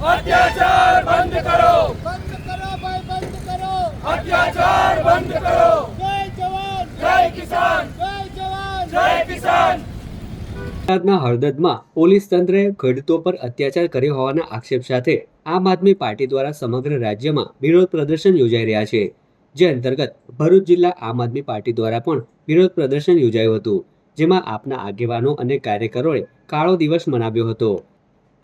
अत्याचार बंद करो भाई बंद करो। अत्याचार बंद करो जय जवान जय किसान जय जवान जय किसान ગુજરાતના હળદદમાં પોલીસ તંત્રે ખેડૂતો પર અત્યાચાર કર્યો હોવાના આક્ષેપ સાથે આમ આદમી પાર્ટી દ્વારા સમગ્ર રાજ્યમાં વિરોધ પ્રદર્શન યોજાઈ રહ્યા છે, જે અંતર્ગત ભરૂચ જિલ્લા આમ આદમી પાર્ટી દ્વારા પણ વિરોધ પ્રદર્શન યોજાયું હતું, જેમાં આપના આગેવાનો અને કાર્યકરોએ કાળો દિવસ મનાવ્યો હતો।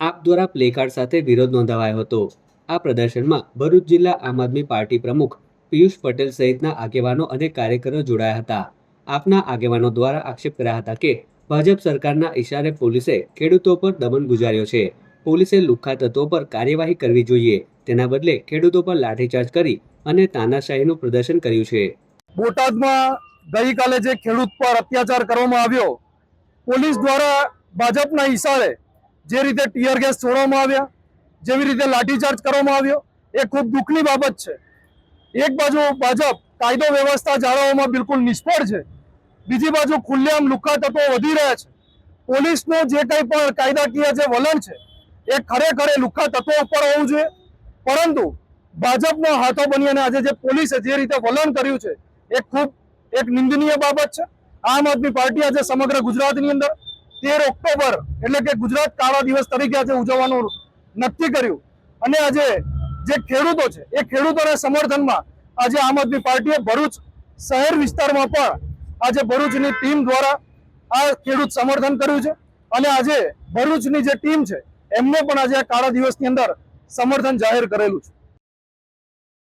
આપ દ્વારા પ્લેકાર્ડ સાથે વિરોધ નોંધાવાયો હતો। આ પ્રદર્શનમાં ભરૂચ જિલ્લા આમ આદમી પાર્ટી પ્રમુખ પિયુષ પટેલ સહિતના આગેવાનો અને કાર્યકરો જોડાયા હતા। આપના આગેવાનો દ્વારા આક્ષેપ કર્યા હતા કે ભાજપ સરકારના ઇશારે પોલીસે ખેડૂતો પર દમન ગુજાર્યો છે। પોલીસે લુખ્ખા તત્વો પર કાર્યવાહી કરવી જોઈએ, તેના બદલે ખેડૂતો પર લાઠીચાર્જ કરી અને તાનાશાહીનું પ્રદર્શન કર્યું છે। બોટાદમાં ગઈકાલે જે ખેડૂત પર અત્યાચાર કરવામાં આવ્યો, પોલીસ દ્વારા ભાજપના ઇશારે જે રીતે ટીયર ગેસ છોડવામાં આવ્યા, જેવી રીતે લાઠીચાર્જ કરવામાં આવ્યો, એ ખૂબ દુઃખની બાબત છે। એક બાજુ ભાજપ કાયદો વ્યવસ્થા જાળવવામાં બિલકુલ નિષ્ફળ છે, બીજી બાજુ ખુલ્લેઆમ લુખ્ખા તત્વો વધી રહ્યા છે। પોલીસનું જે કંઈ પણ કાયદાકીય જે વલણ છે એ ખરેખર લુખ્ખા તત્વો ઉપર હોવું જોઈએ, પરંતુ ભાજપનો હાથો બની અને આજે જે પોલીસે જે રીતે વલણ કર્યું છે એ ખૂબ એક નિંદનીય બાબત છે। આમ આદમી પાર્ટી આજે સમગ્ર ગુજરાતની અંદર 13 ઓક્ટોબર એટલે કે ગુજરાત કાળા દિવસ તરીકે આજે ઉજવવાનું નક્કી કર્યું અને આજે જે ખેડૂતો છે એ ખેડૂતોના સમર્થનમાં આજે આમ આદમી પાર્ટીએ ભરૂચ શહેર વિસ્તારમાં પણ આજે ભરૂચની ટીમ દ્વારા આ ખેડૂત સમર્થન કર્યું છે અને આજે ભરૂચની જે ટીમ છે એમને પણ આજે આ કાળા દિવસની અંદર સમર્થન જાહેર કરેલું છે।